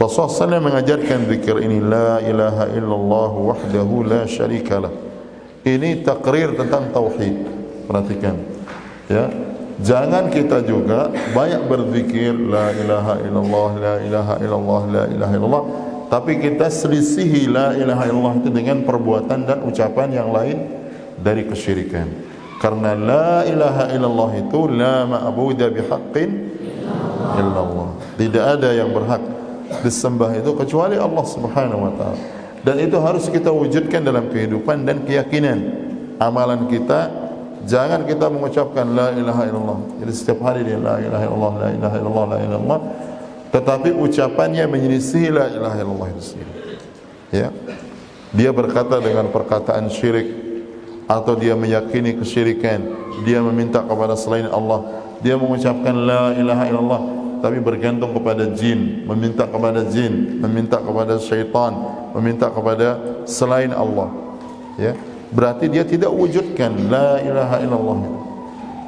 Rasulullah SAW mengajarkan zikir ini, la ilaha illallah wahdahu la syarikalah. Ini takrir tentang tauhid. Perhatikan, ya. Jangan kita juga banyak berzikir la ilaha illallah, la ilaha illallah, la ilaha illallah, tapi kita selisihi la ilaha illallah itu dengan perbuatan dan ucapan yang lain dari kesyirikan. Karena la ilaha illallah itu la ma'budu bihaqqin illallah. Tidak ada yang berhak disembah itu kecuali Allah Subhanahu wa taala. Dan itu harus kita wujudkan dalam kehidupan dan keyakinan. Amalan kita, jangan kita mengucapkan la ilaha illallah. Jadi setiap hari dia la ilaha illallah, la ilaha illallah, la ilaha illallah, tetapi ucapannya menyelisih la ilaha illallah itu sendiri. Ya. Dia berkata dengan perkataan syirik, atau dia meyakini kesyirikan, dia meminta kepada selain Allah, dia mengucapkan la ilaha illallah tapi bergantung kepada jin, meminta kepada jin, meminta kepada syaitan, meminta kepada selain Allah. Ya. Berarti dia tidak wujudkan la ilaha illallah.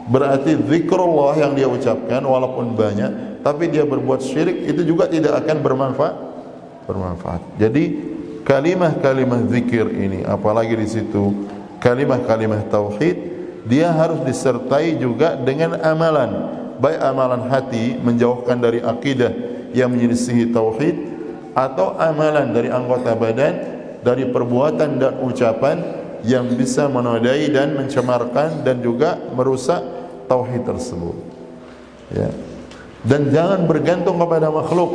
Berarti zikrullah yang dia ucapkan walaupun banyak, tapi dia berbuat syirik, itu juga tidak akan bermanfaat. Jadi kalimah-kalimah zikir ini, apalagi di situ kalimah-kalimah tauhid, dia harus disertai juga dengan amalan, baik amalan hati menjauhkan dari akidah yang menyelisihi tauhid, atau amalan dari anggota badan, dari perbuatan dan ucapan yang bisa menodai dan mencemarkan dan juga merusak tauhid tersebut. Ya. Dan jangan bergantung kepada makhluk.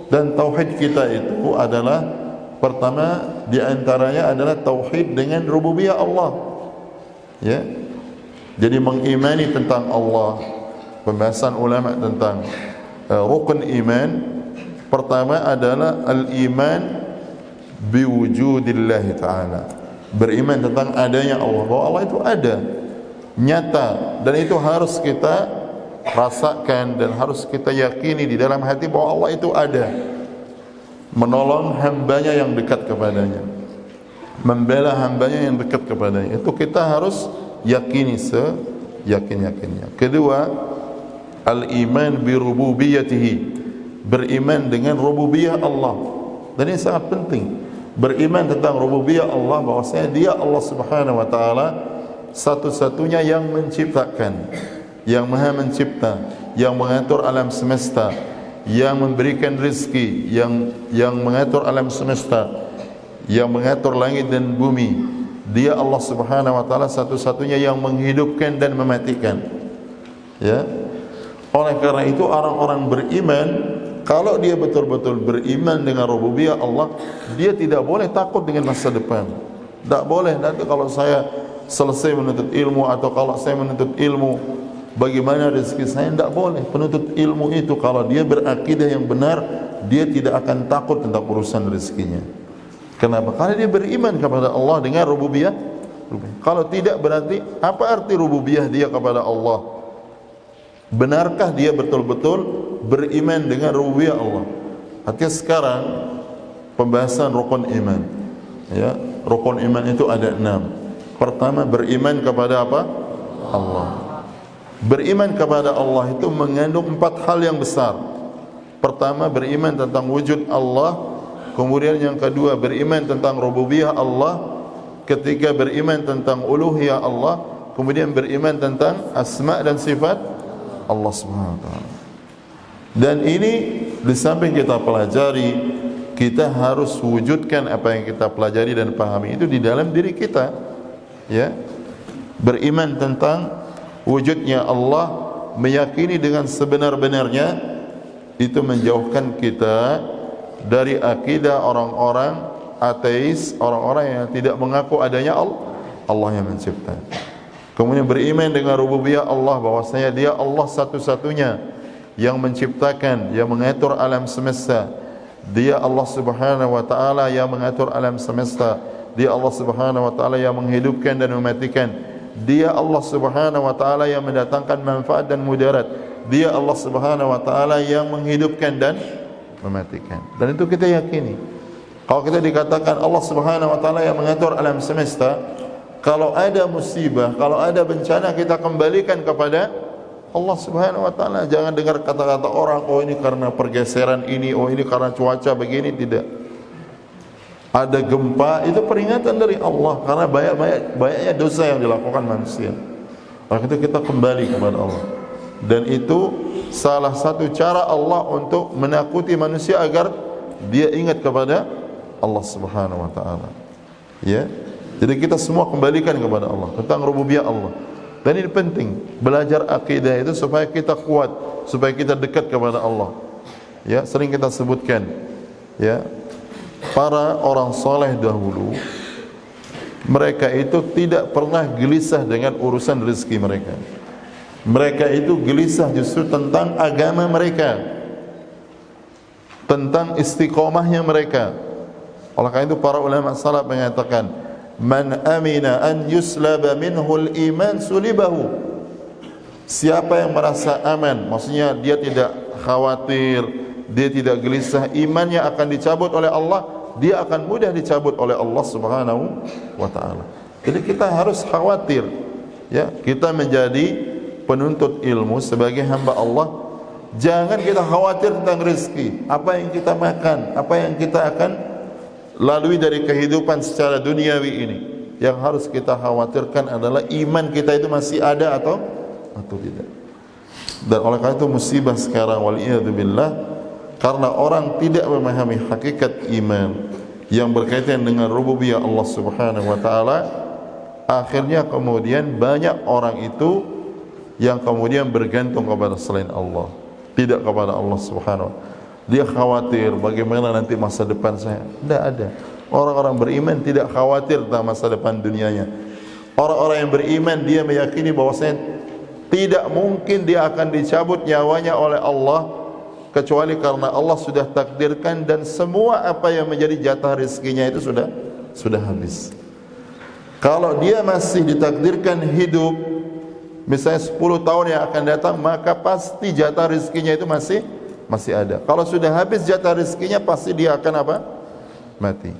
Dan tauhid kita itu adalah, pertama di antaranya adalah tauhid dengan rububiyah Allah. Ya. Jadi mengimani tentang Allah. Pembahasan ulama tentang rukun iman, pertama adalah al-iman biwujudillah ta'ala. Beriman tentang adanya Allah, bahwa Allah itu ada, nyata, dan itu harus kita rasakan dan harus kita yakini di dalam hati bahwa Allah itu ada, menolong hambanya yang dekat kepadanya, membela hambanya yang dekat kepadanya. Itu kita harus yakini seyakin-yakinnya. Kedua, al-iman bi rububiyatihi, beriman dengan rububiyah Allah. Dan ini sangat penting. Beriman tentang rububiyah Allah, bahwasanya dia Allah Subhanahu wa taala satu-satunya yang menciptakan, yang maha mencipta, yang mengatur alam semesta, yang memberikan rezeki, yang mengatur alam semesta, yang mengatur langit dan bumi. Dia Allah Subhanahu wa taala satu-satunya yang menghidupkan dan mematikan. Ya. Oleh karena itu orang-orang beriman, kalau dia betul-betul beriman dengan rububiyah Allah, dia tidak boleh takut dengan masa depan. Tak boleh nanti kalau saya selesai menuntut ilmu, atau kalau saya menuntut ilmu bagaimana rezeki saya. Tak boleh. Penuntut ilmu itu kalau dia berakidah yang benar, dia tidak akan takut tentang urusan rezekinya. Kenapa? Karena dia beriman kepada Allah dengan rububiyah. Kalau tidak, berarti apa arti rububiyah dia kepada Allah? Benarkah dia betul-betul beriman dengan rububiyah Allah? Artinya sekarang pembahasan rukun iman. Ya, rukun iman itu ada 6. Pertama, beriman kepada apa? Allah. Beriman kepada Allah itu mengandung 4 hal yang besar. Pertama, beriman tentang wujud Allah. Kemudian yang kedua, beriman tentang rububiyah Allah. Ketiga, beriman tentang uluhiyah Allah. Kemudian beriman tentang asma dan sifat Allah Subhanahu wa taala. Dan ini di samping kita pelajari, kita harus wujudkan apa yang kita pelajari dan pahami itu di dalam diri kita. Ya. Beriman tentang wujudnya Allah, meyakini dengan sebenar-benarnya, itu menjauhkan kita dari akidah orang-orang ateis, orang-orang yang tidak mengaku adanya Allah yang mencipta. Kemudian beriman dengan rububiyah Allah, bahwasanya dia Allah satu-satunya yang menciptakan, yang mengatur alam semesta. Dia Allah Subhanahu wa taala yang mengatur alam semesta. Dia Allah Subhanahu wa taala yang menghidupkan dan mematikan. Dia Allah Subhanahu wa taala yang mendatangkan manfaat dan mudarat. Dia Allah Subhanahu wa taala yang menghidupkan dan mematikan. Dan itu kita yakini. Kalau kita dikatakan Allah Subhanahu wa taala yang mengatur alam semesta, kalau ada musibah, kalau ada bencana, kita kembalikan kepada Allah Subhanahu wa taala. Jangan dengar kata-kata orang, oh ini karena pergeseran ini, oh ini karena cuaca begini, tidak. Ada gempa, itu peringatan dari Allah karena banyaknya dosa yang dilakukan manusia. Maka itu kita kembali kepada Allah. Dan itu salah satu cara Allah untuk menakuti manusia agar dia ingat kepada Allah Subhanahu wa taala. Ya. Jadi kita semua kembalikan kepada Allah tentang rububiyah Allah. Dan ini penting, belajar akidah itu supaya kita kuat, supaya kita dekat kepada Allah. Ya, sering kita sebutkan, ya, para orang soleh dahulu, mereka itu tidak pernah gelisah dengan urusan rezeki mereka. Mereka itu gelisah justru tentang agama mereka, tentang istiqomahnya mereka. Oleh karena itu para ulama salaf mengatakan, man amina an yuslaba minhul iman sulibahu. Siapa yang merasa aman, maksudnya dia tidak khawatir, dia tidak gelisah, imannya akan dicabut oleh Allah, dia akan mudah dicabut oleh Allah Subhanahu wa taala. Jadi kita harus khawatir, ya, kita menjadi penuntut ilmu sebagai hamba Allah. Jangan kita khawatir tentang rezeki, apa yang kita makan, apa yang kita akan lalui dari kehidupan secara duniawi ini. Yang harus kita khawatirkan adalah iman kita itu masih ada atau tidak. Dan oleh karena itu musibah sekarang, waliyadzubillah, karena orang tidak memahami hakikat iman yang berkaitan dengan rububiyah Allah Subhanahu wa taala, akhirnya kemudian banyak orang itu yang kemudian bergantung kepada selain Allah, tidak kepada Allah Subhanahu wa taala. Dia khawatir bagaimana nanti masa depan saya. Tidak ada. Orang-orang beriman tidak khawatir tentang masa depan dunianya. Orang-orang yang beriman, dia meyakini bahwasanya tidak mungkin dia akan dicabut nyawanya oleh Allah kecuali karena Allah sudah takdirkan, dan semua apa yang menjadi jatah rezekinya itu sudah habis. Kalau dia masih ditakdirkan hidup misalnya 10 tahun yang akan datang, maka pasti jatah rezekinya itu masih ada. Kalau sudah habis jatah rezekinya, pasti dia akan apa? Mati.